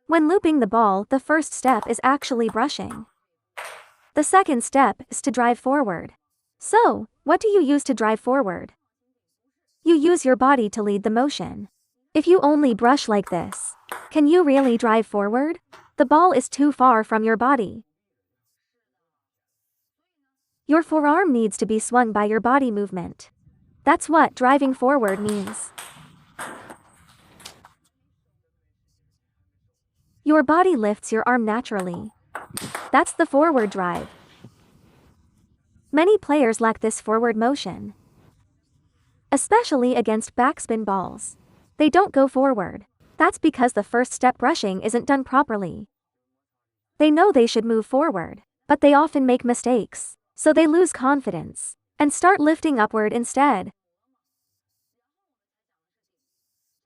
When looping the ball, the first step is actually brushing. The second step is to drive forward. So, what do you use to drive forward? You use your body to lead the motion. If you only brush like this, can you really drive forward? The ball is too far from your body. Your forearm needs to be swung by your body movement. That's what driving forward means. Your body lifts your arm naturally. That's the forward drive. Many players lack this forward motion, especially against backspin balls. They don't go forward. That's because the first step brushing isn't done properly. They know they should move forward, but they often make mistakes, so they lose confidence and start lifting upward instead.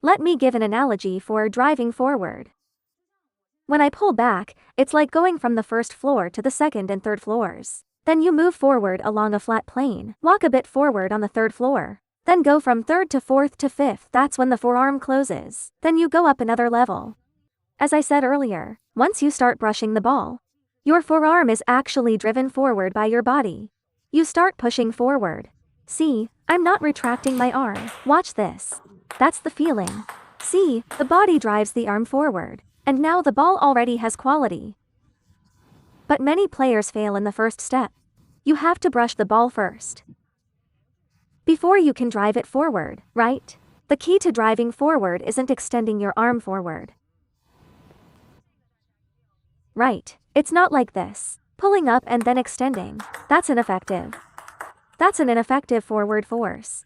Let me give an analogy for driving forward. When I pull back, it's like going from the first floor to the second and third floors. Then you move forward along a flat plane, walk a bit forward on the third floor, then go from third to fourth to fifth. That's when the forearm closes. Then you go up another level. As I said earlier, once you start brushing the ball, your forearm is actually driven forward by your body. You start pushing forward. See, I'm not retracting my arm. Watch this. That's the feeling. See, the body drives the arm forward, and now the ball already has quality. But many players fail in the first step. You have to brush the ball first before you can drive it forward, right? The key to driving forward isn't extending your arm forward. Right, it's not like this. Pulling up and then extending. That's ineffective. That's an ineffective forward force.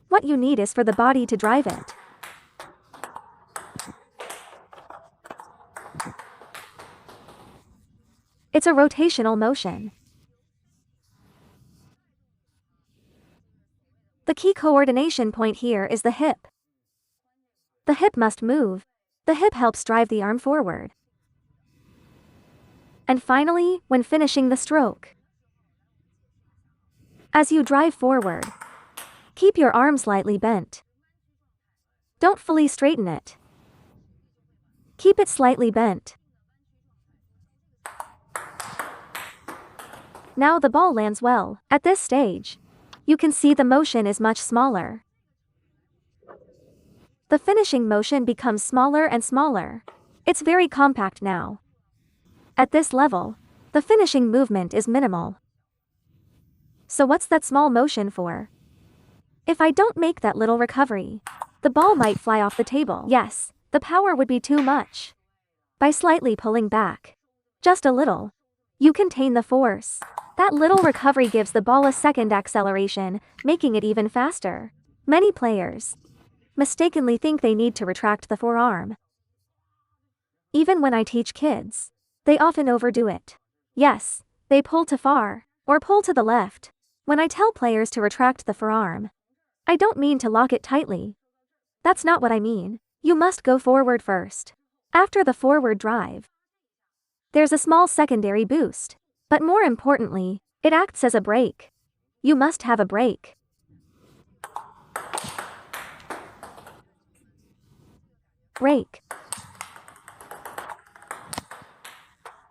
What you need is for the body to drive it. It's a rotational motion. The key coordination point here is the hip. The hip must move. The hip helps drive the arm forward. And finally, when finishing the stroke, as you drive forward, keep your arm slightly bent. Don't fully straighten it. Keep it slightly bent. Now the ball lands well. At this stage, you can see the motion is much smaller. The finishing motion becomes smaller and smaller. It's very compact now. At this level, the finishing movement is minimal. So what's that small motion for? If I don't make that little recovery, the ball might fly off the table. Yes, the power would be too much. By slightly pulling back, just a little, you contain the force. That little recovery gives the ball a second acceleration, making it even faster. Many players mistakenly think they need to retract the forearm. Even when I teach kids, they often overdo it. Yes, they pull too far, or pull to the left. When I tell players to retract the forearm, I don't mean to lock it tightly. That's not what I mean. You must go forward first. After the forward drive, there's a small secondary boost. But more importantly, it acts as a brake. You must have a brake. Brake.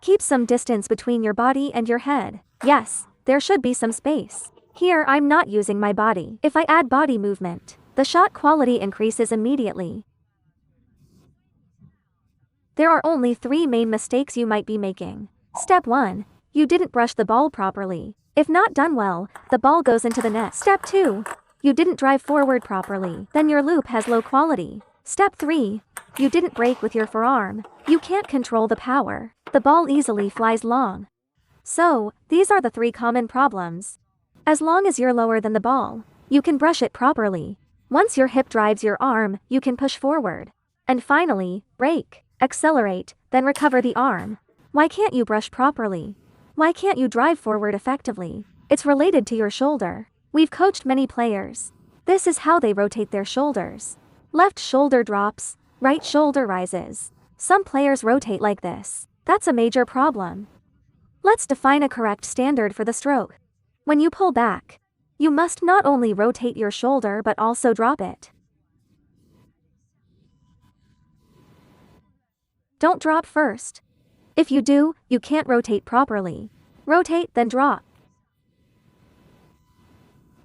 Keep some distance between your body and your head. Yes, there should be some space. Here I'm not using my body. If I add body movement, the shot quality increases immediately. There are only 3 main mistakes you might be making. Step 1. You didn't brush the ball properly. If not done well, the ball goes into the net. Step 2. You didn't drive forward properly. Then your loop has low quality. Step 3. You didn't brake with your forearm. You can't control the power. The ball easily flies long. So, these are the 3 common problems. As long as you're lower than the ball, you can brush it properly. Once your hip drives your arm, you can push forward. And finally, brake, accelerate, then recover the arm. Why can't you brush properly? Why can't you drive forward effectively? It's related to your shoulder. We've coached many players. This is how they rotate their shoulders. Left shoulder drops, right shoulder rises. Some players rotate like this. That's a major problem. Let's define a correct standard for the stroke. When you pull back, you must not only rotate your shoulder but also drop it. Don't drop first. If you do, you can't rotate properly. Rotate, then drop.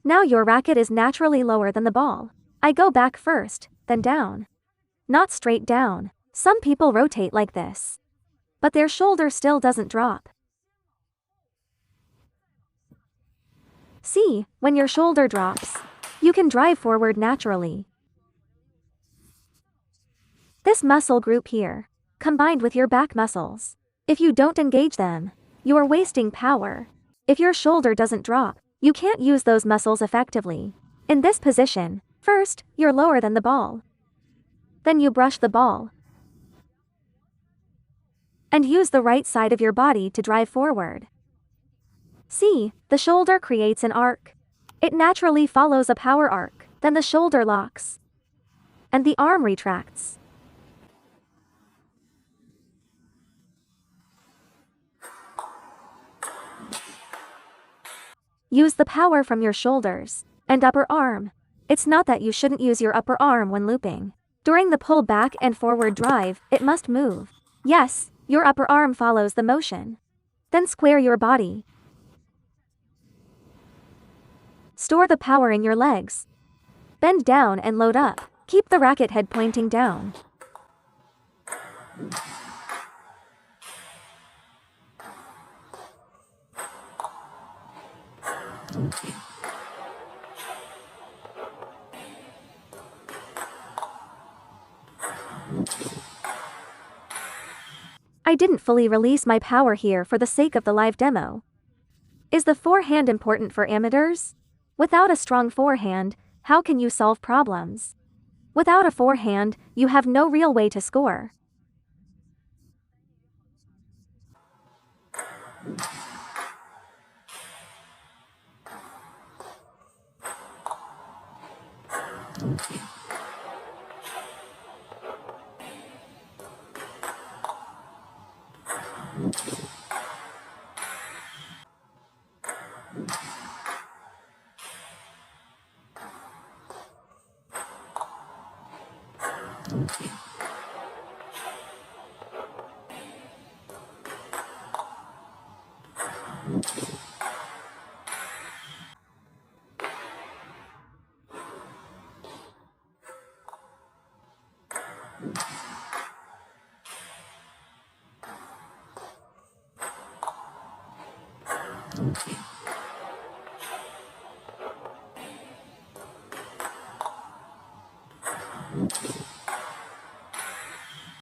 Now your racket is naturally lower than the ball. I go back first, then down. Not straight down. Some people rotate like this. But their shoulder still doesn't drop. See, when your shoulder drops, you can drive forward naturally. This muscle group here, combined with your back muscles. If you don't engage them, you are wasting power. If your shoulder doesn't drop, you can't use those muscles effectively. In this position, first, you're lower than the ball. Then you brush the ball. And use the right side of your body to drive forward. See, the shoulder creates an arc. It naturally follows a power arc, then the shoulder locks. And the arm retracts. Use the power from your shoulders and upper arm. It's not that you shouldn't use your upper arm when looping. During the pull back and forward drive, it must move. Yes, your upper arm follows the motion. Then square your body. Store the power in your legs. Bend down and load up. Keep the racket head pointing down. I didn't fully release my power here for the sake of the live demo. Is the forehand important for amateurs? Without a strong forehand, how can you solve problems? Without a forehand, you have no real way to score.